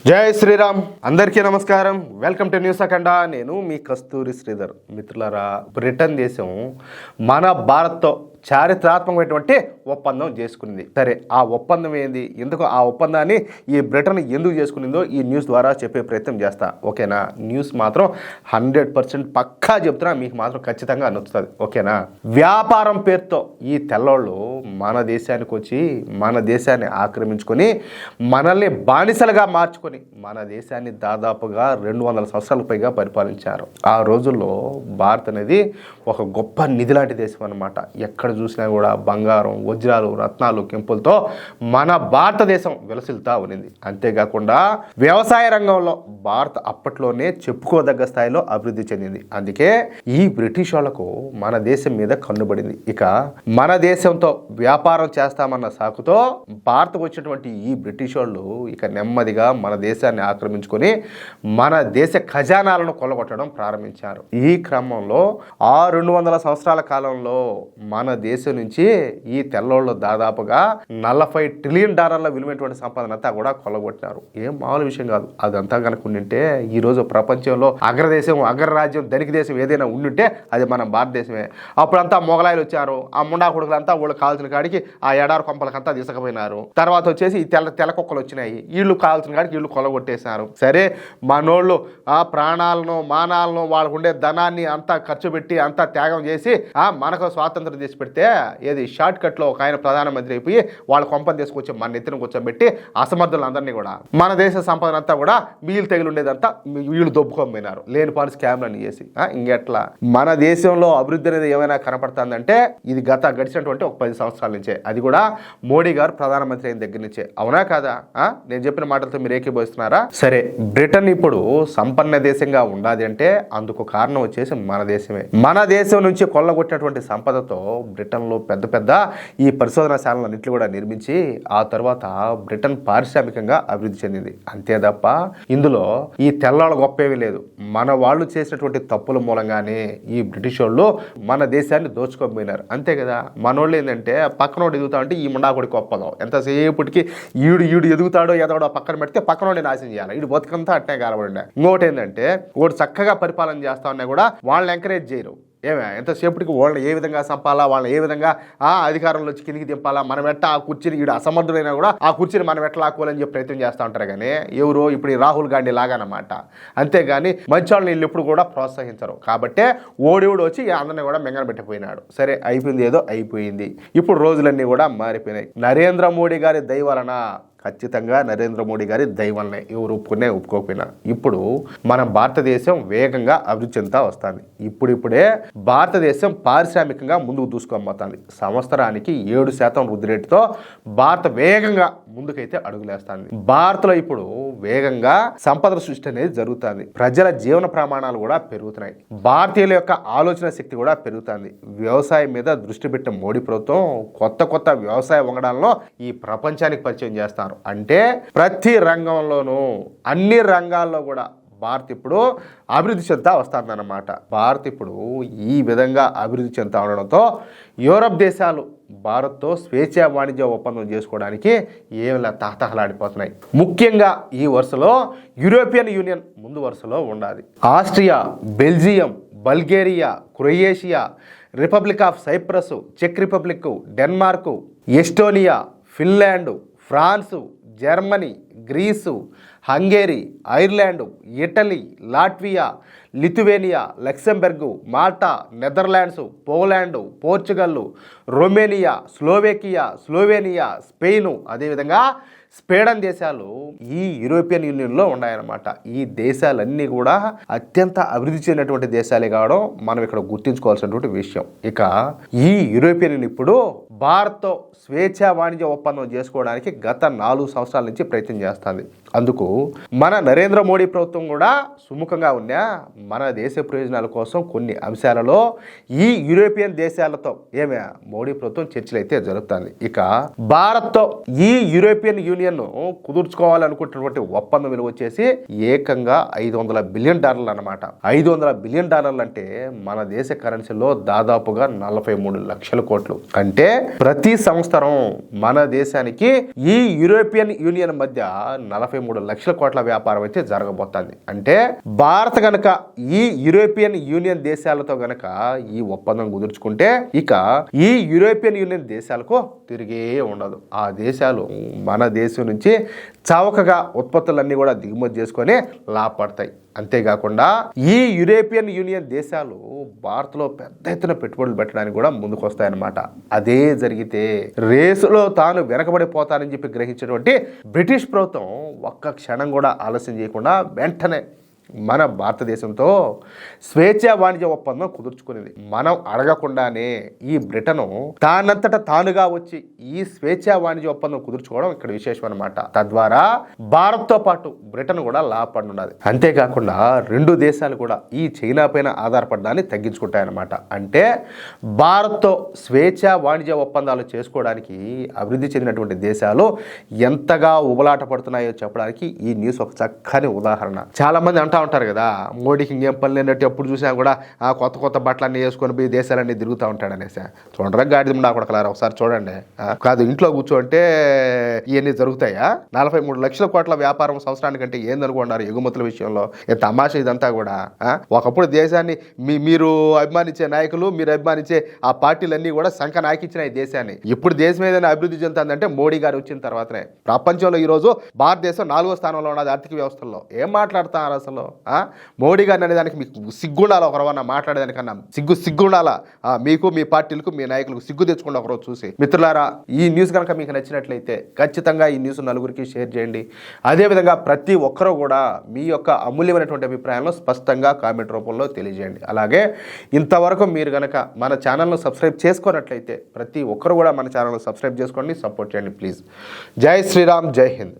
జై శ్రీరామ్. అందరికీ నమస్కారం. వెల్కమ్ టు న్యూస్ అఖండ. నేను మీ కస్తూరి శ్రీధర్. మిత్రులారా, బ్రిటన్ దేశం మన భారత్తో చారిత్రాత్మకమైనటువంటి ఒప్పందం చేసుకునింది. సరే, ఆ ఒప్పందం ఏంది, ఎందుకు ఆ ఒప్పందాన్ని ఈ బ్రిటన్ ఎందుకు చేసుకునిందో ఈ న్యూస్ ద్వారా చెప్పే ప్రయత్నం చేస్తా. ఓకేనా? న్యూస్ మాత్రం 100% పక్కా చెప్తున్నా, మీకు మాత్రం ఖచ్చితంగా నచ్చుతుంది. ఓకేనా? వ్యాపారం పేరుతో ఈ తెల్లోళ్ళు మన దేశానికి వచ్చి మన దేశాన్ని ఆక్రమించుకొని మనల్ని బానిసలుగా మార్చుకొని మన దేశాన్ని దాదాపుగా 200 సంవత్సరాలకు పైగా పరిపాలించారు. ఆ రోజుల్లో భారత్ అనేది ఒక గొప్ప నిధి లాంటి దేశం అన్నమాట. ఎక్కడ చూసినా కూడా బంగారం, వజ్రాలు, రత్నాలు, కెంపులతో మన భారతదేశం విలసిల్తా ఉన్నింది. అంతేకాకుండా వ్యవసాయ రంగంలో భారత్ అప్పట్లోనే చెప్పుకోదగ్గ స్థాయిలో అభివృద్ధి చెందింది. అందుకే ఈ బ్రిటిష్ వాళ్లకు మన దేశం మీద కన్నుబడింది. ఇక మన దేశంతో వ్యాపారం చేస్తామన్న సాకుతో భారత్కు వచ్చినటువంటి ఈ బ్రిటిష్ వాళ్ళు ఇక నెమ్మదిగా మన దేశాన్ని ఆక్రమించుకొని మన దేశ ఖజానాలను కొల్లగొట్టడం ప్రారంభించారు. ఈ క్రమంలో 200 సంవత్సరాల కాలంలో మన దేశం నుంచి ఈ తెల్లోళ్ళు దాదాపుగా $40 ట్రిలియన్ విలువైనటువంటి సంపదనంతా కూడా కొల్లగొట్టినారు. ఏం మామూలు విషయం కాదు. అదంతా కనుక ఉండింటే ఈ రోజు ప్రపంచంలో అగ్రదేశం, అగ్రరాజ్యం, ధనిక దేశం ఏదైనా ఉండింటే అది మన భారతదేశమే. అప్పుడంతా మొగలాయిలు వచ్చారు. ఆ ముండా కొడుకులంతా వాళ్ళు కాల్చిన కాడికి ఆ ఎడారు కొంపలకంతా తీసుకుపోయినారు. తర్వాత వచ్చేసి ఈ తెల్ల కుక్కలు వచ్చినాయి. వీళ్ళు కాల్చిన కాడికి వీళ్ళు కొల్లగొట్టేశారు. సరే, మనోళ్ళు ఆ ప్రాణాలను, మానాలను, వాళ్ళకు ఉండే ధనాన్ని అంతా ఖర్చు పెట్టి అంతా త్యాగం చేసి మనకు స్వాతంత్రం చేసి పెడితే ఏది షార్ట్ కట్లో ఒక ఆయన ప్రధానమంత్రి అయిపోయి వాళ్ళ కొంపని తీసుకొచ్చి మన నెత్తిన కూర్చోబెట్టి అసమర్థులందరినీ కూడా మన దేశ సంపదన అంతా కూడా వీళ్ళు తెగిలి ఉండేదంతా వీళ్ళు దొబ్బుకోపోయినారు. లేని పాలు స్కామ్లన్నీ చేసి ఇంకెట్లా మన దేశంలో అభివృద్ధి అనేది ఏమైనా కనపడుతుందంటే ఇది గడిచినటువంటి ఒక 10 సంవత్సరాల నుంచే. అది కూడా మోడీ గారు ప్రధానమంత్రి అయిన దగ్గర నుంచే. అవునా కాదా? నేను చెప్పిన మాటలతో మీరు ఏకీభవిస్తున్నారా? సరే, బ్రిటన్ ఇప్పుడు సంపన్న దేశంగా ఉండాలి అంటే అందుకు కారణం వచ్చేసి మన దేశమే. మన దేశం నుంచి కొల్లగొట్టినటువంటి సంపదతో బ్రిటన్లో పెద్ద ఈ పరిశోధనశాలన్నింటినీ కూడా నిర్మించి ఆ తర్వాత బ్రిటన్ పారిశ్రామికంగా అభివృద్ధి చెందింది. అంతే తప్ప ఇందులో ఈ తెల్లాళ్ళ గొప్పేమీ లేదు. మన వాళ్ళు చేసినటువంటి తప్పుల మూలంగానే ఈ బ్రిటిష్ వాళ్ళు మన దేశాన్ని దోచుకోకపోయినారు. అంతే కదా? మనోళ్ళు ఏంటంటే పక్కనోడు ఎదుగుతా ఉంటే ఈ ముండాకుడికి గొప్పగా ఎంతసేపటికి ఈడు ఎదుగుతాడో ఎదగడో పక్కన పెడితే పక్కనోడి నాశనం చేయాలి. ఈడు బతుకంతా అట్నే కాలబడి. ఇంకోటి ఏంటంటే వాడు చక్కగా పరిపాలన చేస్తా ఉన్నా కూడా వాళ్ళని ఎంకరేజ్ చేయరు. ఎంతసేపటికి వాళ్ళని ఏ విధంగా చంపాలా, వాళ్ళని ఏ విధంగా అధికారంలో వచ్చి కిందికి దింపాలా, మనం ఎట్లా ఆ కుర్చీని ఈడు అసమర్థుడైనా కూడా ఆ కుర్చీని మనం ఎట్లా ఆకోవాలని చెప్పి ప్రయత్నం చేస్తూ ఉంటారు. కానీ ఎవరో ఇప్పుడు ఈ రాహుల్ గాంధీ లాగానమాట. అంతేగాని మంచి వాళ్ళని వీళ్ళు ఎప్పుడు కూడా ప్రోత్సహించరు. కాబట్టే ఓడివుడు వచ్చి అందరినీ కూడా మెంగన పెట్టిపోయినాడు. సరే, అయిపోయింది, ఏదో అయిపోయింది. ఇప్పుడు రోజులన్నీ కూడా మారిపోయినాయి. నరేంద్ర మోడీ గారి దయ వలన, ఖచ్చితంగా నరేంద్ర మోడీ గారి దైవల్నే ఎవరు ఒప్పుకోకపోయినా ఇప్పుడు మన భారతదేశం వేగంగా అభివృద్ధి చెందుతా వస్తుంది. ఇప్పుడిప్పుడే భారతదేశం పారిశ్రామికంగా ముందుకు దూసుకొమ్మవుతుంది. సంవత్సరానికి 7% వృద్ధి రేటుతో భారత వేగంగా ముందుకైతే అడుగులేస్తుంది. భారత్లో ఇప్పుడు వేగంగా సంపద సృష్టి అనేది జరుగుతుంది. ప్రజల జీవన ప్రమాణాలు కూడా పెరుగుతున్నాయి. భారతీయుల యొక్క ఆలోచన శక్తి కూడా పెరుగుతుంది. వ్యవసాయం మీద దృష్టి పెట్టిన మోడీ ప్రభుత్వం కొత్త వ్యవసాయ వంగడాలను ఈ ప్రపంచానికి పరిచయం చేస్తారు. అంటే ప్రతి రంగంలోనూ, అన్ని రంగాల్లో కూడా భారత్ ఇప్పుడు అభివృద్ధి చెందుతా వస్తుందన్నమాట. భారత్ ఇప్పుడు ఈ విధంగా అభివృద్ధి చెందుతా ఉండడంతో యూరప్ దేశాలు భారత్తో స్వేచ్ఛా వాణిజ్య ఒప్పందం చేసుకోవడానికి ఏమిలా తహతహలాడిపోతున్నాయి. ముఖ్యంగా ఈ వరుసలో యూరోపియన్ యూనియన్ ముందు వరుసలో ఉండాలి. Austria, Belgium, Bulgaria, Croatia, Republic of Cyprus, చెక్ Republic, Denmark, Estonia, Finland, France, Germany, Greece, Hungary, Ireland, Italy, Latvia, Lithuania, Luxembourg, Malta, Netherlands, Poland, Portugal, Romania, Slovenia, Spain, అదేవిధంగా స్వీడన్ దేశాలు ఈ యూరోపియన్ యూనియన్లో ఉన్నాయన్నమాట. ఈ దేశాలన్నీ కూడా అత్యంత అభివృద్ధి చెందినటువంటి దేశాలే కావడం మనం ఇక్కడ గుర్తుంచుకోవాల్సినటువంటి విషయం. ఇక ఈ యూరోపియన్ యూనియన్ ఇప్పుడు భారత్తో స్వేచ్ఛా వాణిజ్య ఒప్పందం చేసుకోవడానికి గత 4 సంవత్సరాల నుంచి ప్రయత్నం చేస్తుంది. అందుకు మన నరేంద్ర మోడీ ప్రభుత్వం కూడా సుముఖంగా ఉన్నా మన దేశ ప్రయోజనాల కోసం కొన్ని అంశాలలో ఈ యూరోపియన్ దేశాలతో మోడీ ప్రభుత్వం చర్చలు అయితే జరుగుతుంది. ఇక భారత్తో ఈ యూరోపియన్ యూనియన్ కుదుర్చుకోవాలనుకుంటున్నటువంటి ఒప్పందం విలువ వచ్చేసి ఏకంగా $500 బిలియన్ అన్నమాట. $500 బిలియన్ అంటే మన దేశ కరెన్సీలో దాదాపుగా 43 లక్షల కోట్లు. అంటే ప్రతి సంవత్సరం మన దేశానికి ఈ యూరోపియన్ యూనియన్ మధ్య 43 లక్షల కోట్ల వ్యాపారం అయితే జరగబోతుంది. అంటే భారత్ గనక ఈ యూరోపియన్ యూనియన్ దేశాలతో గనక ఈ ఒప్పందం కుదుర్చుకుంటే ఇక ఈ యూరోపియన్ యూనియన్ దేశాలకు తిరిగే ఉండదు. ఆ దేశాలు మన దేశం నుంచి చౌకగా ఉత్పత్తులన్నీ కూడా దిగుమతి చేసుకొని లాభపడతాయి. అంతేకాకుండా ఈ యూరోపియన్ యూనియన్ దేశాలు భారత్లో పెద్ద ఎత్తున పెట్టుబడులు పెట్టడానికి కూడా ముందుకు వస్తాయన్నమాట. అదే జరిగితే రేసులో తాను వెనకబడిపోతానని చెప్పి గ్రహించినటువంటి బ్రిటిష్ ప్రభుత్వం ఒక్క క్షణం కూడా ఆలస్యం చేయకుండా వెంటనే మన భారతదేశంతో స్వేచ్ఛా వాణిజ్య ఒప్పందం కుదుర్చుకునేది. మనం అడగకుండానే ఈ బ్రిటను తానంతట తానుగా వచ్చి ఈ స్వేచ్ఛా వాణిజ్య ఒప్పందం కుదుర్చుకోవడం ఇక్కడ విశేషం అనమాట. తద్వారా భారత్తో పాటు బ్రిటన్ కూడా లాభపడున్నది. అంతేకాకుండా రెండు దేశాలు కూడా ఈ చైనా పైన ఆధారపడడాన్ని తగ్గించుకుంటాయన్నమాట. అంటే భారత్తో స్వేచ్ఛా వాణిజ్య ఒప్పందాలు చేసుకోవడానికి అభివృద్ధి చెందినటువంటి దేశాలు ఎంతగా ఉబలాట పడుతున్నాయో చెప్పడానికి ఈ న్యూస్ ఒక చక్కని ఉదాహరణ. చాలా మంది ఉంటారు కదా, మోడీకి ఇంకేం పని లేనట్టు ఎప్పుడు చూసినా కూడా కొత్త కొత్త బట్టలన్నీ వేసుకొని పోయి దేశాలన్నీ తిరుగుతూ ఉంటాడు అనేసి. చూడరా గాడిద నా కొడకలారా, ఒకసారి చూడండి. కాదు ఇంట్లో కూర్చోంటే ఇవన్నీ జరుగుతాయా? 43 లక్షల కోట్ల వ్యాపారం సంవత్సరానికంటే ఏందనుకున్నారు ఎగుమతుల విషయంలో? తమాషా ఇదంతా కూడా. ఒకప్పుడు దేశాన్ని మీరు అభిమానించే నాయకులు, మీరు అభిమానించే ఆ పార్టీలన్నీ కూడా సంఖ నాకిచ్చిన ఈ దేశాన్ని. ఇప్పుడు దేశం ఏదైనా అభివృద్ధి చెందుతుందంటే మోడీ గారు వచ్చిన తర్వాతనే. ప్రపంచంలో ఈరోజు భారతదేశం 4వ స్థానంలో ఉన్నది ఆర్థిక వ్యవస్థల్లో. ఏం మాట్లాడుతున్నారు అసలు? మోడీ గారిని అనేదానికి మీకు సిగ్గుండాలా? ఒకరవన్నా మాట్లాడేదానికన్నా సిగ్గుండాలా? మీకు, మీ పార్టీలకు, మీ నాయకులకు సిగ్గు తెచ్చుకుండా ఒకరోజు చూసి. మిత్రులారా, ఈ న్యూస్ కనుక మీకు నచ్చినట్లయితే ఖచ్చితంగా ఈ న్యూస్ నలుగురికి షేర్ చేయండి. అదేవిధంగా ప్రతి ఒక్కరూ కూడా మీ యొక్క అమూల్యమైనటువంటి అభిప్రాయాలను స్పష్టంగా కామెంట్ రూపంలో తెలియజేయండి. అలాగే ఇంతవరకు మీరు కనుక మన ఛానల్ను సబ్స్క్రైబ్ చేసుకున్నట్లయితే ప్రతి ఒక్కరు కూడా మన ఛానల్ను సబ్స్క్రైబ్ చేసుకోండి, సపోర్ట్ చేయండి ప్లీజ్. జై శ్రీరామ్, జై హింద్.